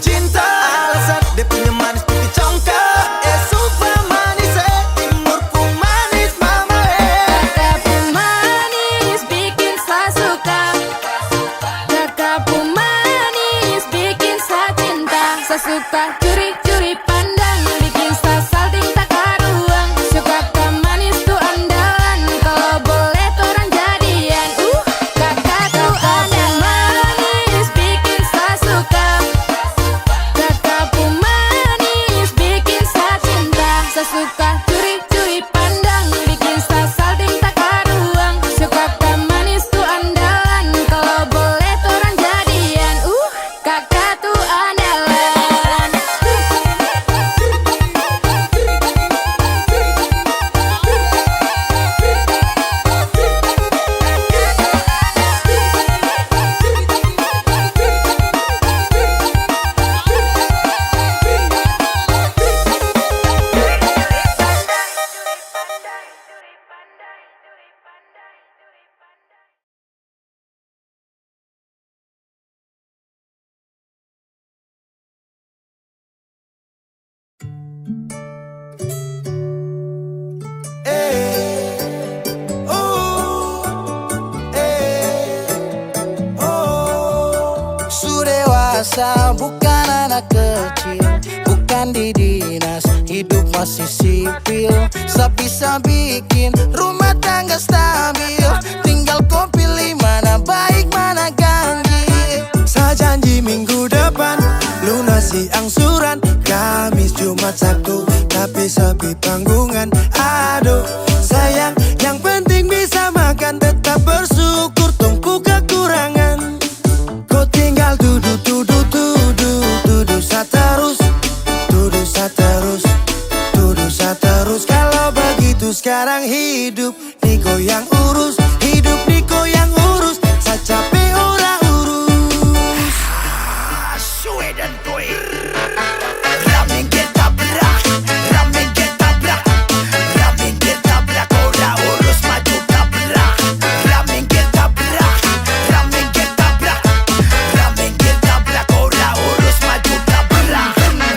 cinta. Alasan dia punya manis putih congkak. Super manis timurku manis mama Kakakku manis bikin saya suka. Kakakku manis bikin saya cinta. Saya suka curi-curi pandang, bikin saya salting tak karuang. Suka kak manis tuh andalan, kalau boleh tuh orang jadian. Kakak tuh andalan, manis bikin saya suka. Kakakku manis bikin saya cinta. Saya suka curi-curi pandang, bikin saya salting tak karuang. Suka kak manis tuh andalan, kalau boleh tuh orang jadian. Kakak tuh andalan. Dewasa bukan anak kecil, bukan di dinas, hidup masih sipil. Sebisa bikin rumah tangga stabil, tinggal kau pilih mana baik mana ganjil. Saya janji minggu depan lunasi angsuran, Kamis Jumat Sabtu tapi sepi panggungan. Aduh sayang, yang penting bisa makan, tetap bersyukur tumpu kekurangan. Kau tinggal duduk terus, tuduh sa terus. Kalau begitu sekarang hidup Niko yang urus, hidup Niko yang urus. Saya capek ora urus. Suwe dan toy. Ramen kita berak, ramen kita berak, ramen kita berak. Ora urus maju tabrak. Ramen kita berak, ramen kita berak, ramen kita berak. Ora urus maju tabrak.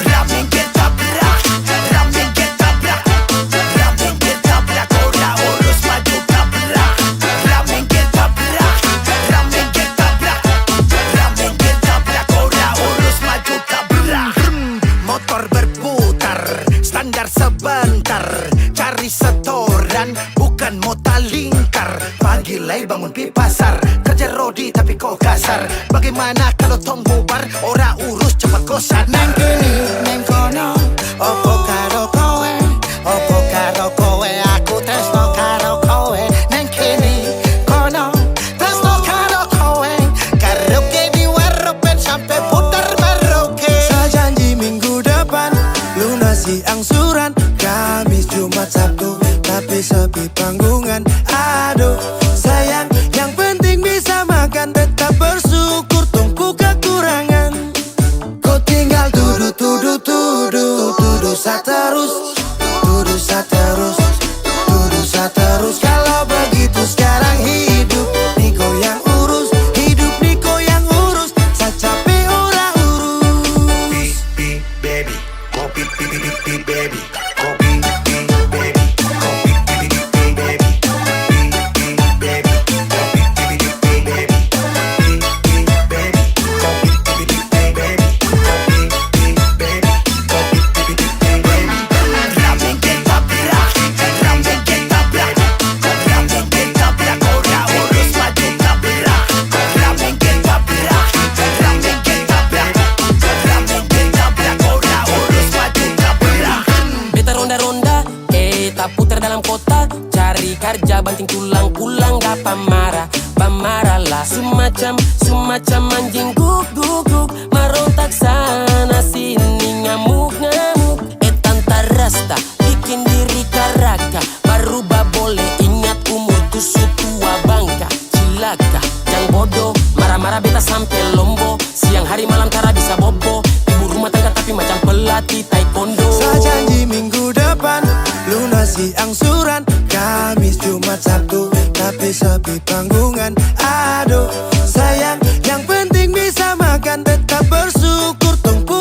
Ramen kita berak, ramen kita berak, ramen kita berak. Ora urus maju tabrak. Ramen kita berak, ramen kita berak, ramen kita berak. Ora urus maju tabrak. Motor berputar, standar sebentar, cari setoran bukan mota lingkar. Pagi lay bangun pi pasar, kerja rodi tapi kok kasar. Bagaimana kalau tong bubar, ora urus cepat kau sadar. Neng kini, neng kono, opo karo kowe, opo karo kowe, aku tresno karo kowe. Neng kini, kono, tresno karo kowe, karaoke di warropen sampai putar maroke. Saya janji minggu depan lunasi angsuran, Kamis Jumat Sabtu tapi sepi panggungan. Aduh sayang, yang penting bisa makan, tetap bersyukur tumpu kekurangan. Kau tinggal tuduh sa terus, tuduh sa terus, tuduh sa terus. Kalau begitu sekarang hidup Niko yang urus, hidup Niko yang urus. Saya capek ora urus. Baby, kopi baby, kopi baby, kopi baby, kerja banting tulang pulang gak pamarah, pamarah lah. Semacam anjing guk merontak sana sini ngamuk tanta rasta bikin diri karaka. Baru boleh ingat umur tuh tua bangka. Cilaka yang bodoh marah-marah beta sampai lombo. Siang hari malam tara bisa bobo. Ibu rumah tangga tapi macam pelatih taekwondo. Saya janji minggu depan lunasi angsuran, Kamis Jumat Sabtu tapi sepi panggungan. Aduh sayang, yang penting bisa makan, tetap bersyukur tumpu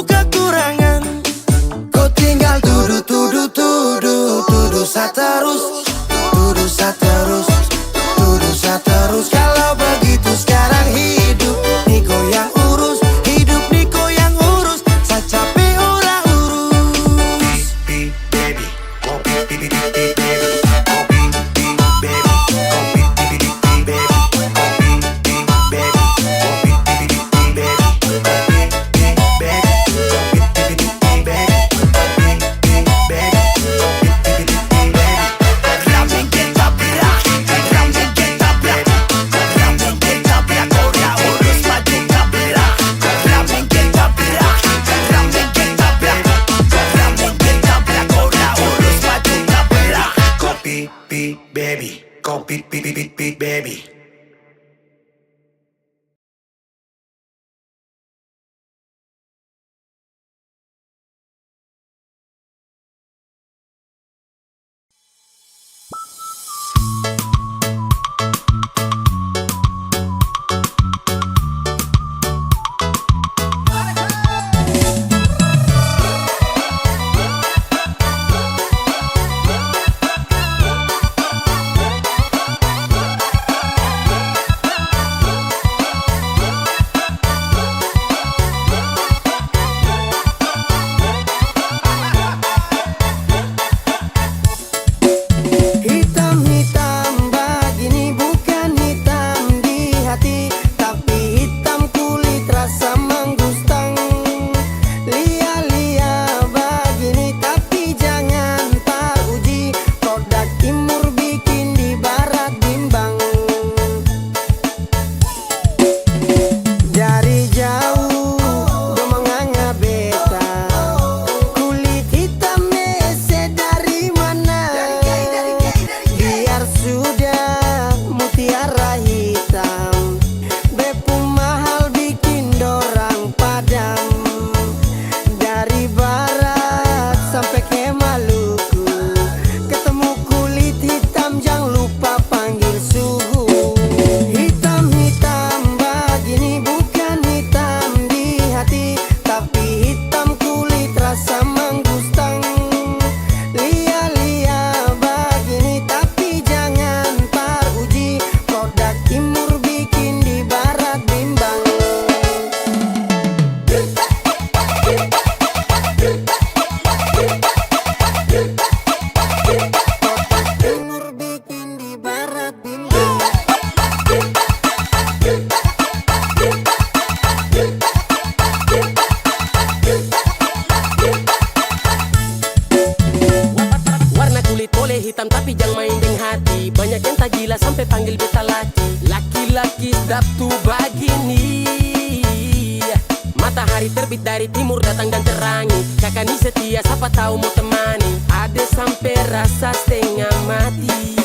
beta gila sampai panggil beta laki. Laki-laki sedap tuh begini. Matahari terbit dari timur datang dan terangi. Kakak ni setia siapa tahu mau temani. Ada sampai rasa setengah mati.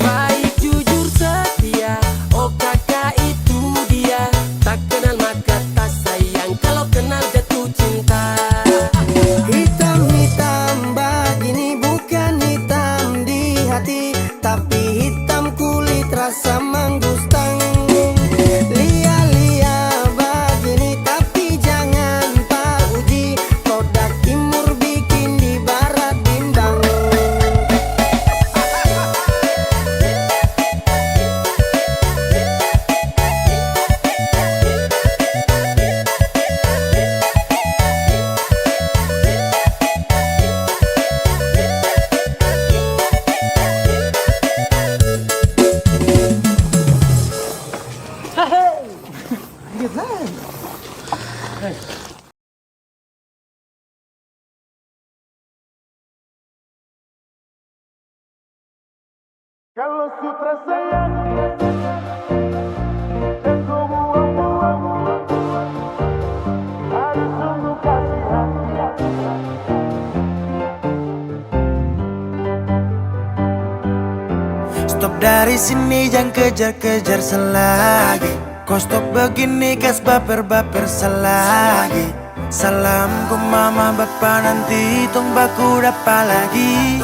Baik jujur setia, oh kakak itu dia. Tak kenal maka tak sayang, kalau kenal jatuh cinta. Hitam-hitam begini bukan hitam di hati, tapi hitam kulit rasa menggustang. Lia-lia begini tapi jangan pak uji, produk timur bikin di barat bimbang. Kalau sutra sayang dan kau buang-buang, harus sungguh kasih hati. Stop dari sini jangan kejar-kejar selagi. Kau stop begini kas baper-baper selagi. Salam ku mama bapa nanti tong baku dapat lagi.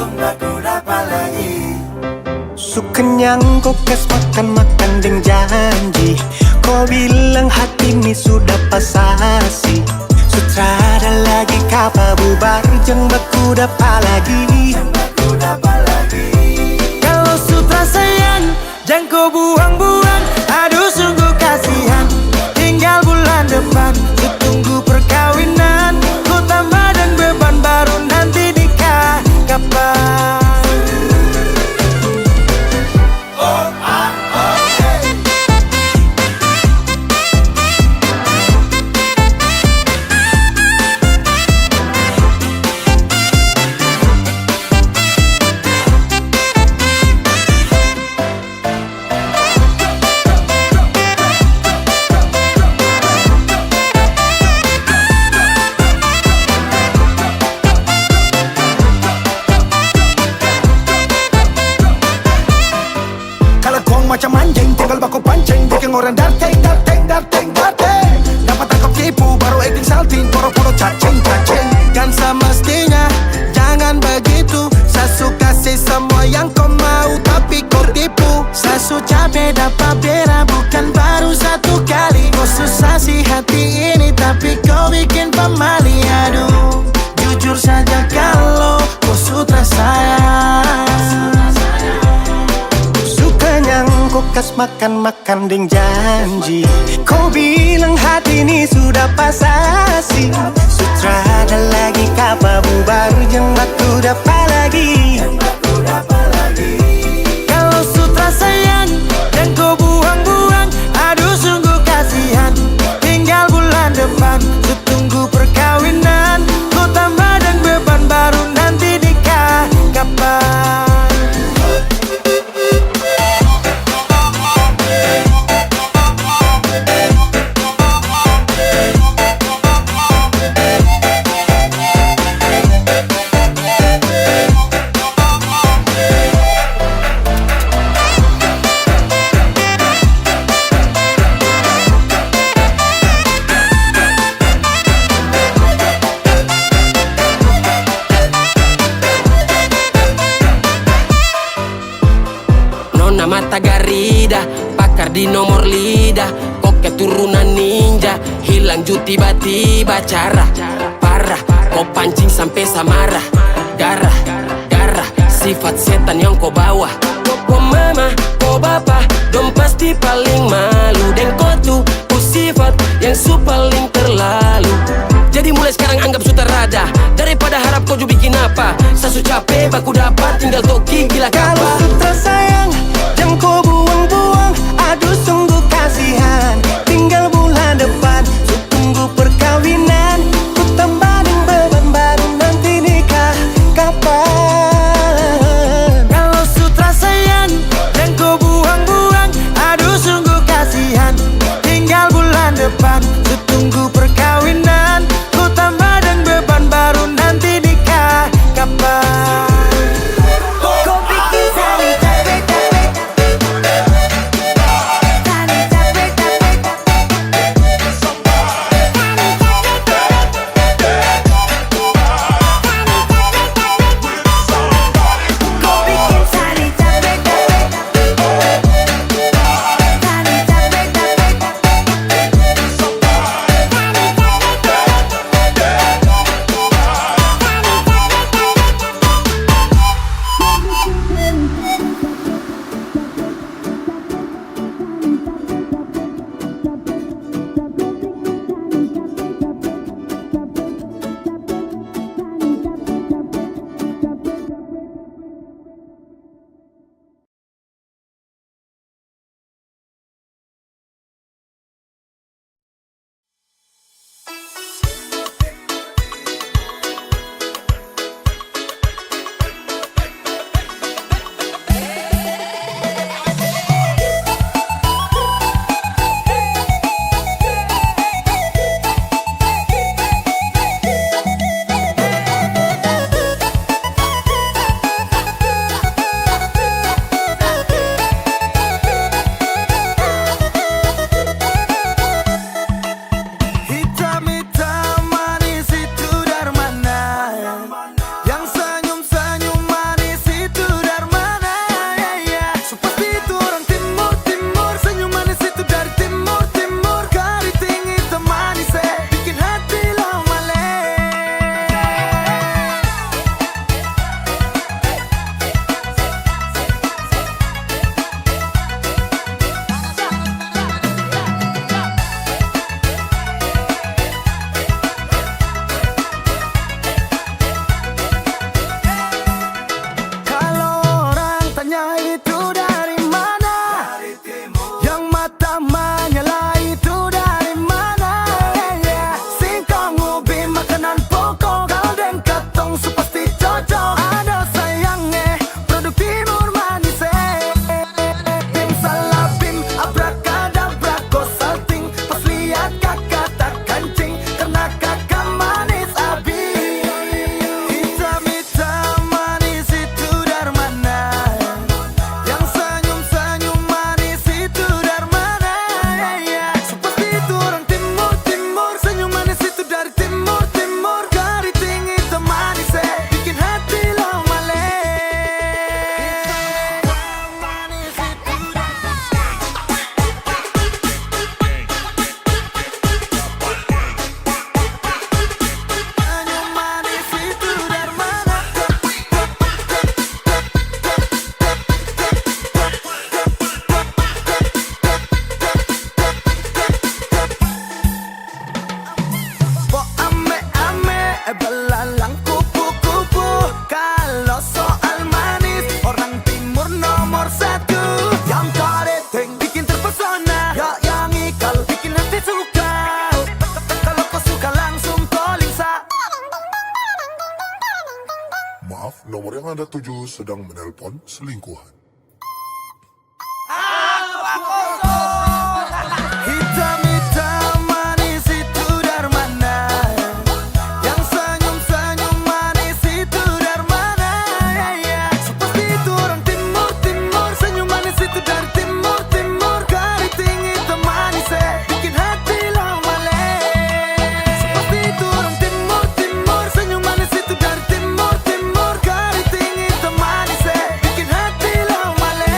Su kenyang kau kas makan-makan deng janji. Kau bilang hati ini sudah pasasi. Sutrada lagi kapa bubar jeng baku dapat lagi. Kalau sutra sayang jangan kau buang-buang. Aduh sungguh kasihan, tinggal bulan depan. Ku tunggu perkawinan, ku tambah dan beban baru nanti nikah. Kapan? Macam anjing tinggal baku pancing, bikin orang darting. Dapat tangkap tipu baru acting salting, poro-poro cacing. Kan semestinya jangan begitu. Sasu kasih semua yang kau mau tapi kau tipu. Sasu capek dapat bera bukan baru satu kali. Kau susah sih hati ini tapi kau bikin pemali. Aduh jujur saja kalau kau sutra sayang. Kau kas makan-makan deng janji. Kau bilang hati ini sudah pasasi. Sutrada lagi kapa bubar jeng batu dapat lagi. Kalau sutra sayang dan kau buang-buang. Aduh sungguh kasihan, tinggal bulan depan. Ku tunggu perkawinan, ku tambah dan beban baru nanti nikah. Kapan? Mata Garida, pakar di nomor lidah. Kok keturunan ninja, hilang ju tiba-tiba. Cara parah, kau pancing sampai samarah. Garah, sifat setan yang kau bawa. Kau mama, kau bapa, dong pasti paling malu. Dan kau tuh sifat yang paling terlalu. Jadi mulai sekarang anggap sutarada. Daripada harap kau juga bikin apa. Sasu capek, baku dapat, tinggal toki gila kapa. Kalau sutra sayang jangan kau buang-buang. Aduh sungguh kasihan, tinggal bulan depan. Su tunggu perkawinan, ku tambah dan beban baru nanti nikah. Kapan? Kalau sutra sayang dan kau nomor yang Anda tuju sedang menelpon selingkuhan. Hitam-hitam manis itu dari mana? Yang senyum-senyum manis itu dari mana? Seperti itu orang timur, timur. Senyum manis itu dari timur, timur. Keriting hitam manis bikin hati lawale. Seperti itu orang timur, timur. Senyum manis itu dari timur, timur. Keriting hitam manis bikin hati lawale.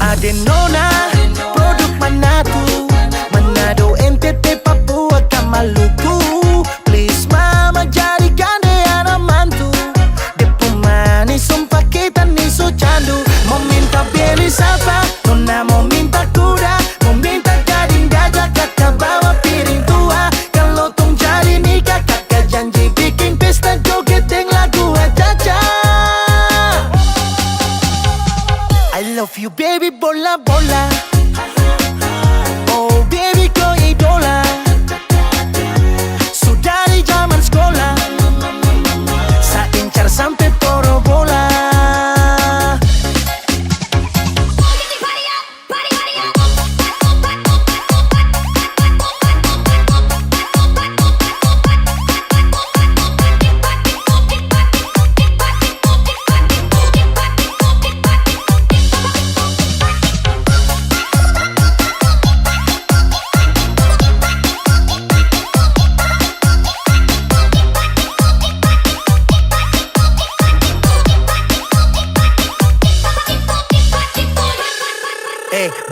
Adenona, produk Manado, Manado, NTT, Papua, ke Maluku. Please mama jadikan dia anak mantu. Dia pemanis, sumpah kita nih so candu. Mau minta beli sapa, nona mau minta kuda, mau minta gading gajah, kakak bawa piring tua. Kalau tong jadi nikah, kakak janji bikin pesta joget yang lagu aja. I love you baby bola bola. Oh baby kau idola. Sudah di zaman sekolah, saya incar sampai poro bola.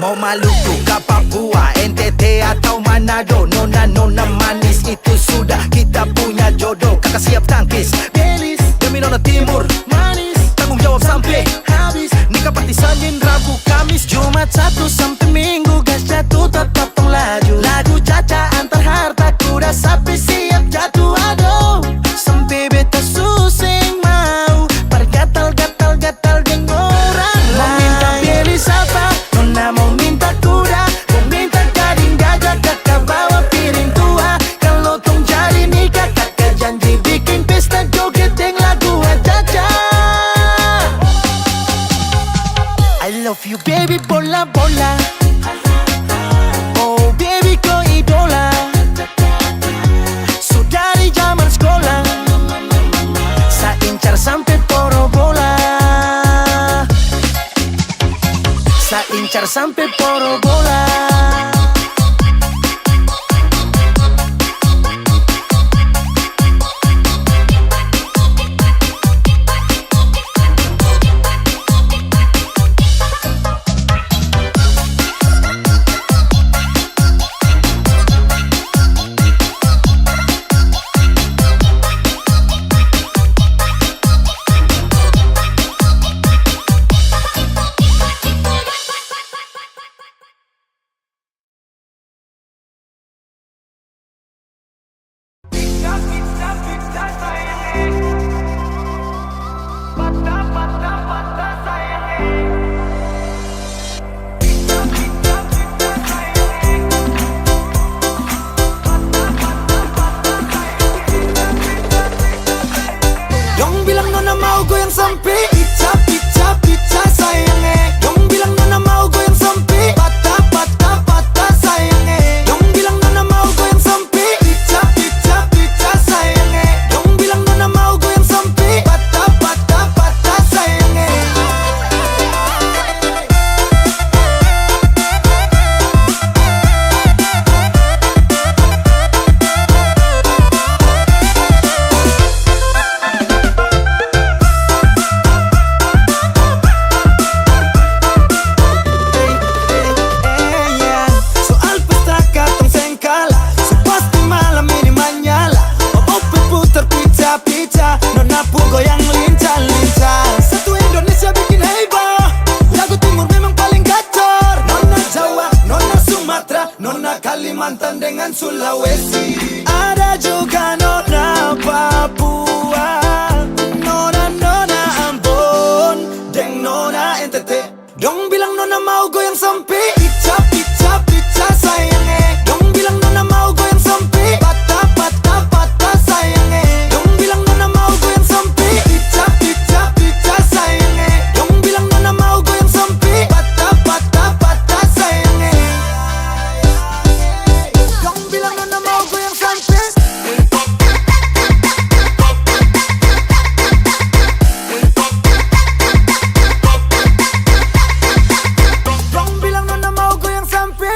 Mau Maluku ke Papua, NTT atau Manado, nona manis itu sudah kita punya jodoh. Kakak siap tangkis, belis demi nona timur manis, tanggung jawab sampai habis. Nikah pasti Senin, Rabu, Kamis, Jumat, Sabtu sampai Minggu. Gas jatuh tetap tong laju. Lagu caca antar harta kuda sapi siap jatuh. Aduh, sampai beta susing mau pergatal-gatal dengan orang lain. Mau minta beli sapa, nona mau minta kuda, mau minta gading gajah, kakak bawa piring tua. Kalau tong jadi nikah, kakak janji bikin pesta joget yang lagu aja. I love you baby bola bola. Oh baby kau idola. Sudah di zaman sekolah, saya incar sampai poro bola. Saya incar sampai poro bola. Dong bilang nona mau goyang sampai pizza, pizza, pizza sayangnya. Dong bilang nona mau goyang sampai patah, patah, patah sayangnya. Dong bilang nona mau goyang sampai pizza, pizza, pizza sayangnya. Dong bilang nona mau goyang sampai patah, patah, patah sayangnya. pica-pica, nona pu goyang lincah-lincah. Satu Indonesia bikin heboh, lagu timur memang paling gacor. Nona Jawa, nona Sumatera, nona Kalimantan dengan Sulawesi. Ada juga nona Papua, nona Ambon, deng nona NTT. Dong bilang nona mau goyang sampai pica pica pica sayangnya. Dong bilang nona mau goyang sampai patah patah patah sayangnya. Dong bilang nona mau goyang sampai pica pica pica sayangnya. Dong bilang nona mau goyang sampai patah patah patah sayangnya. Dong bilang nona mau goyang sampai. Dong bilang nona mau goyang sampai.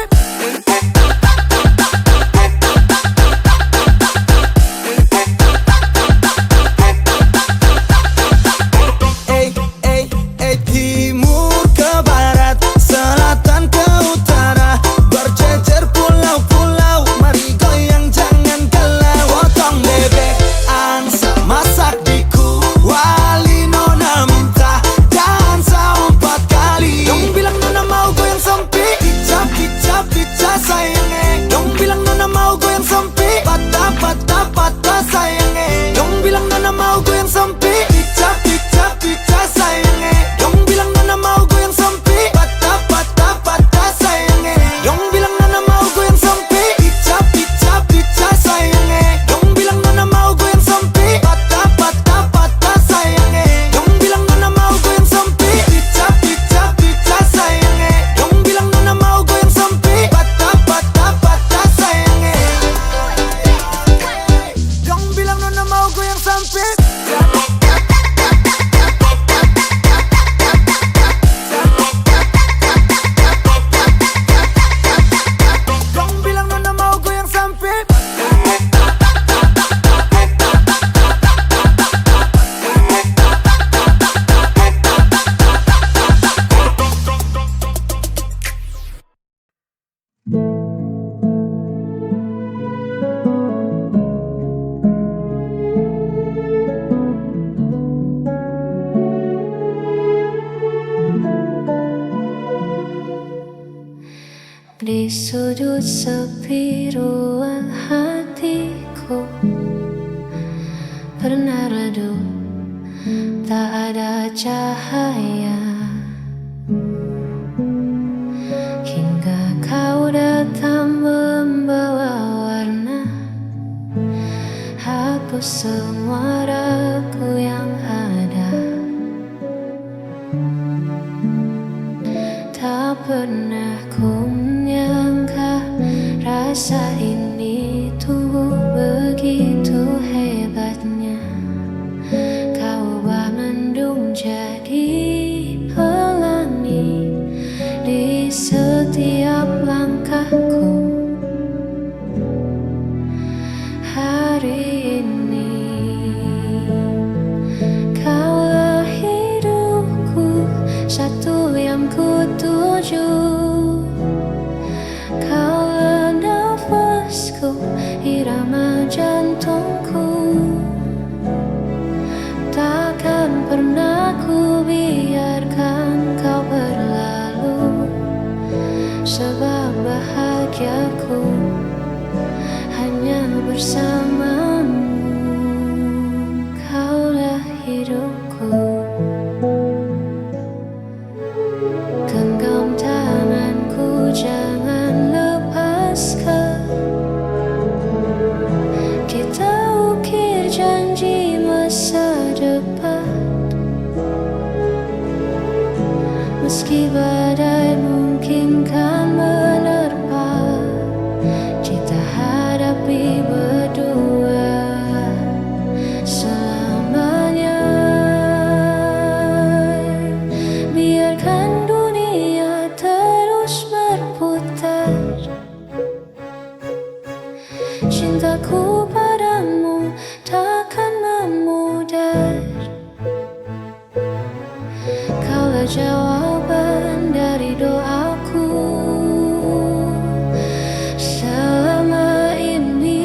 Timur ke barat, selatan ke utara, berjejer pulau-pulau, mari goyang jangan galau. Potong bebek, angsa, masak di kuali, nona minta dansa 4 kali. Dong bilang nona mau goyang sampai pica pica pica sayangnya. Dong bilang nona mau goyang sampai patah patah patah sayangnya. Dong bilang nona mau goyang sampai pica pica pica sayangnya. Dong bilang nona mau goyang sampai patah patah patah sayangnya. Dong bilang nona mau goyang sampai pica pica pica sayangnya. Dong bilang nona mau goyang sampai patah patah patah sayangnya. Dong bilang nona mau goyang sampai pica pica pica sayangnya. Dong bilang nona mau goyang sampai patah patah patah sayangnya. Dong bilang nona mau goyang sampai. Dong bilang nona mau goyang sampai. Di sudut sepi ruang hatiku pernah redup, tak ada cahaya, hingga kau datang membawa warna, hapus semua ragu yang ada. Tak pernah ku menyangka rasa ini tuh begitu hebatnya. Kau ubah mendung jadi pelangi di setiap langkahku. Hari ini kaulah hidupku, satu yang ku tuju. Kaulah nafasku, irama jantungku. Takkan pernah ku biarkan kau berlalu, sebab bahagiaku hanya bersamamu. Kaulah hidupku. Genggam tanganku, jangan lepaskan. Kita ukir janji masa depan. Meski badai mungkin kan menerpa, kita hadapi berdua selamanya. Biarkan dunia terus berputar, cintaku padamu takkan memudar. Kaulah jawaban dari doaku selama ini.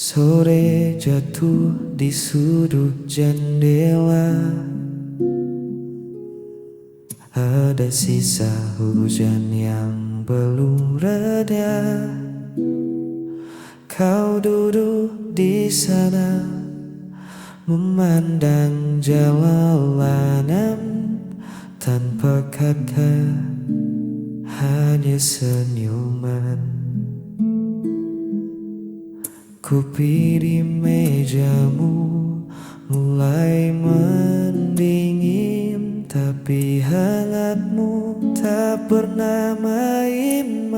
Sore jatuh di sudut jendela, ada sisa hujan yang belum reda. Kau duduk di sana memandang jalanan tanpa kata, hanya senyuman. Kopi di mejamu mulai mendingin, tapi hangatmu tak pernah main-main.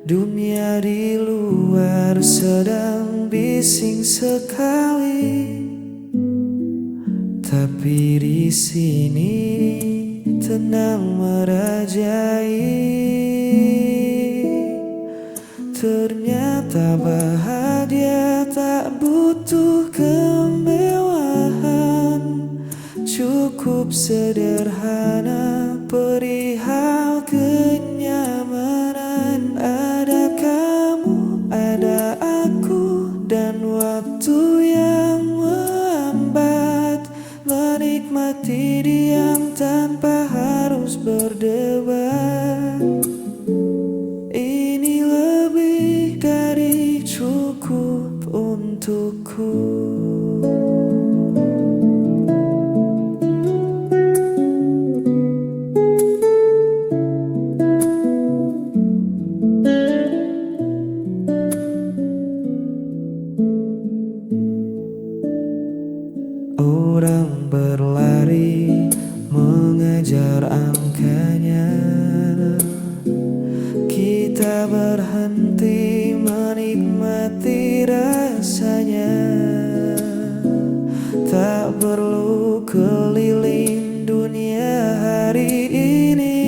Dunia di luar sedang bising sekali, tapi di sini tenang merajai. Ternyata bahagia tak butuh kemewahan, cukup sederhana perihal kenyamanan. Ada kamu, ada aku, dan waktu yang melambat. Menikmati diam tanpa harus berdebat. Ini lebih dari cukup untukku. Orang berlari mengejar angkanya, kita berhenti menikmati rasanya. Tak perlu keliling dunia hari ini,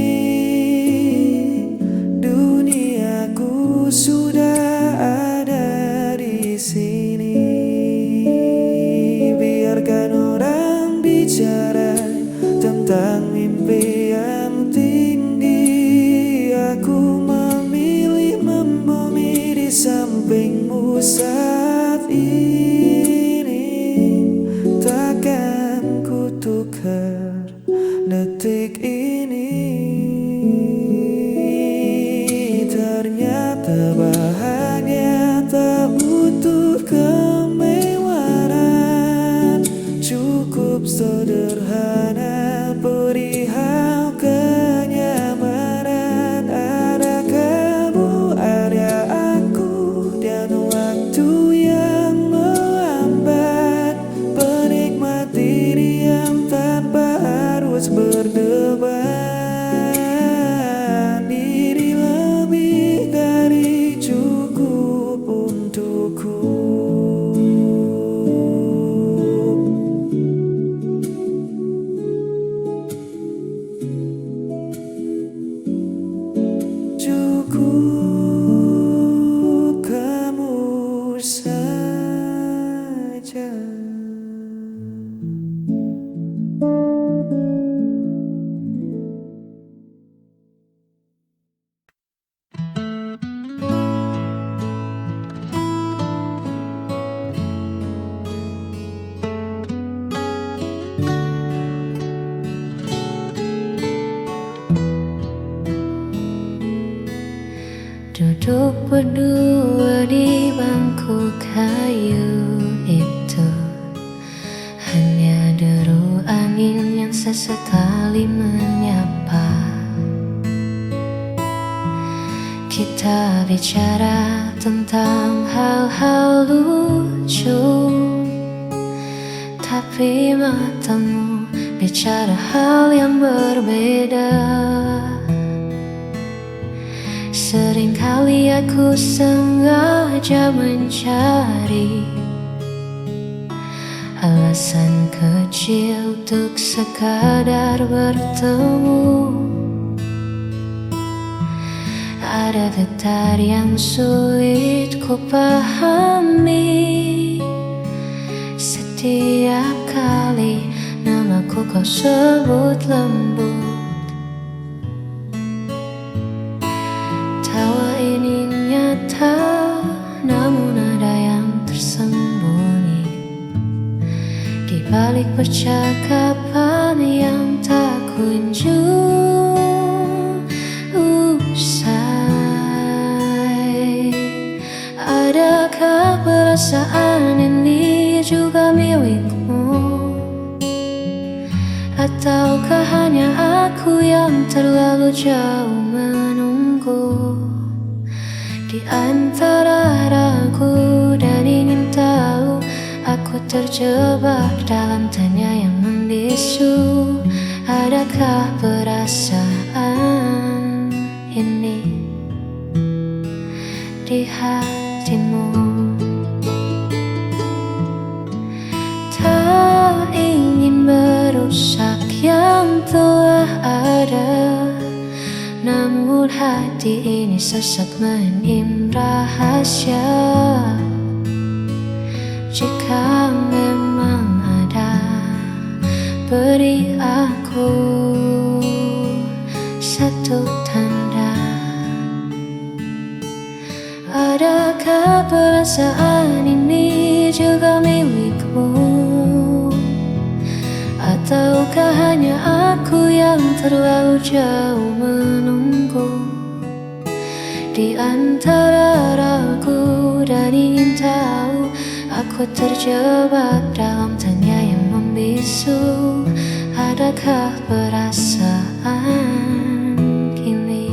duniaku sudah ada di sini. Biarkan orang bicara tentang mimpi yang tinggi, aku memilih membumi di sampingmu saat ini. Takkan ku tukar detik ini. Ternyata bahagia tak butuh kemewahan, cukup sederhana perihal kenyamanan. Ada kamu, ada aku, dan waktu yang melambat. Menikmati diam tanpa harus berdebat. Diri lebih dari cukup untukku. Cukup kamu saja. Duduk berdua di bangku kayu itu, hanya deru angin yang sesekali menyapa. Kita bicara tentang hal-hal lucu, tapi matamu bicara hal yang berbeda. Seringkali aku sengaja mencari alasan kecil untuk sekadar bertemu. Ada getar yang sulit ku pahami setiap kali namaku kau sebut lembut. Tawa ini nyata percakapan yang tak kunjung usai. Adakah perasaan ini juga milikmu? Ataukah hanya aku yang terlalu jauh menunggu? Di antara ragu dan ingin tahu, aku terjebak dalam tanya yang membisu. Adakah perasaan ini di hatimu? Tak ingin merusak yang telah ada, namun hati ini sesak menyimpan rahasia. Jika memang ada, beri aku satu tanda. Adakah perasaan ini juga milikmu? Ataukah hanya aku yang terlalu jauh menunggu? Di antara ragu dan ingin tahu, aku terjebak dalam tanya yang membisu. Adakah perasaan kini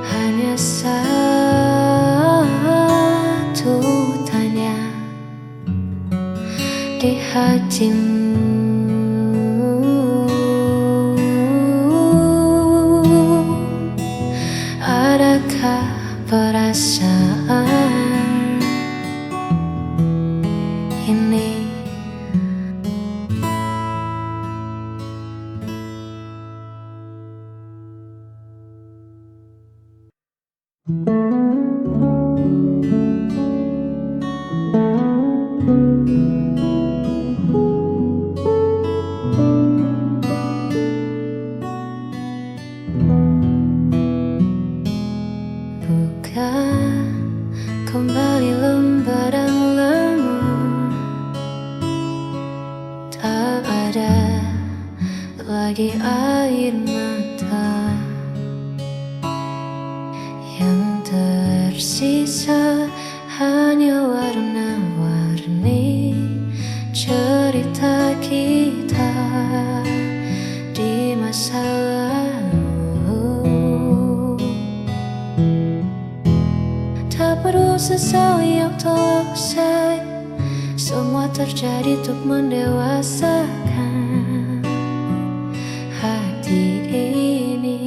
hanya satu tanya di hatimu? Adakah perasaan ini? Buka kembali lembaran lama, tak ada lagi air mata. Yang tersisa hanya warna-warni cerita kita di masa lalu. Tak perlu sesali yang telah usai, semua terjadi untuk mendewasakan hati ini.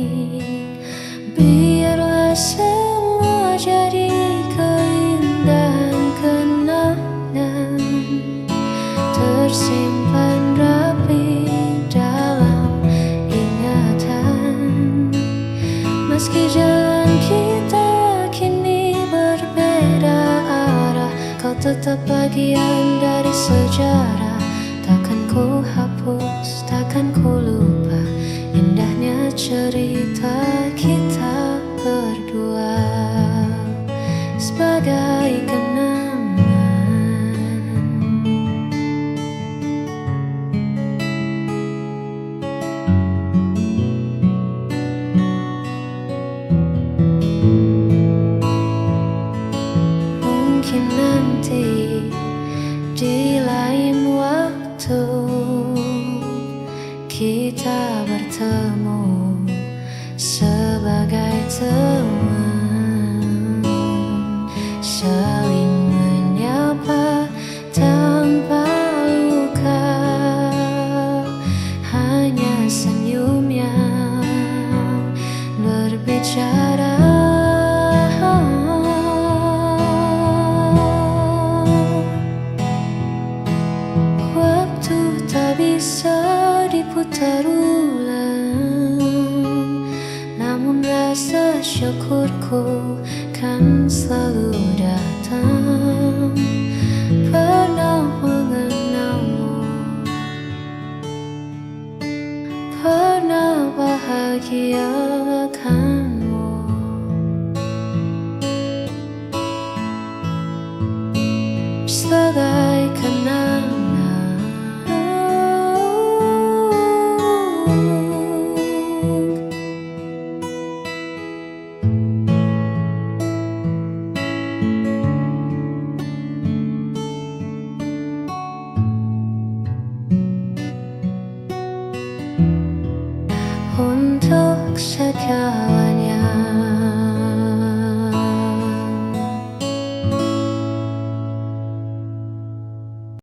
Biarlah semua jadi keindahan kenangan, tersimpan rapi dalam ingatan. Meski jalan kita kini berbeda arah, kau tetap bagian dari sejarah. Takkan ku hapus, takkan ku lupa indahnya cerita kita berdua sebagai kenangan. Mungkin nanti di lain waktu kita bertemu sebagai teman, saling menyapa tanpa luka, hanya senyum yang berbicara. Waktu tak bisa diputar ulang, namun rasa syukurku kan selalu datang. Pernah mengenalmu, pernah bahagiakanmu. Sebagai kenangan untuk segala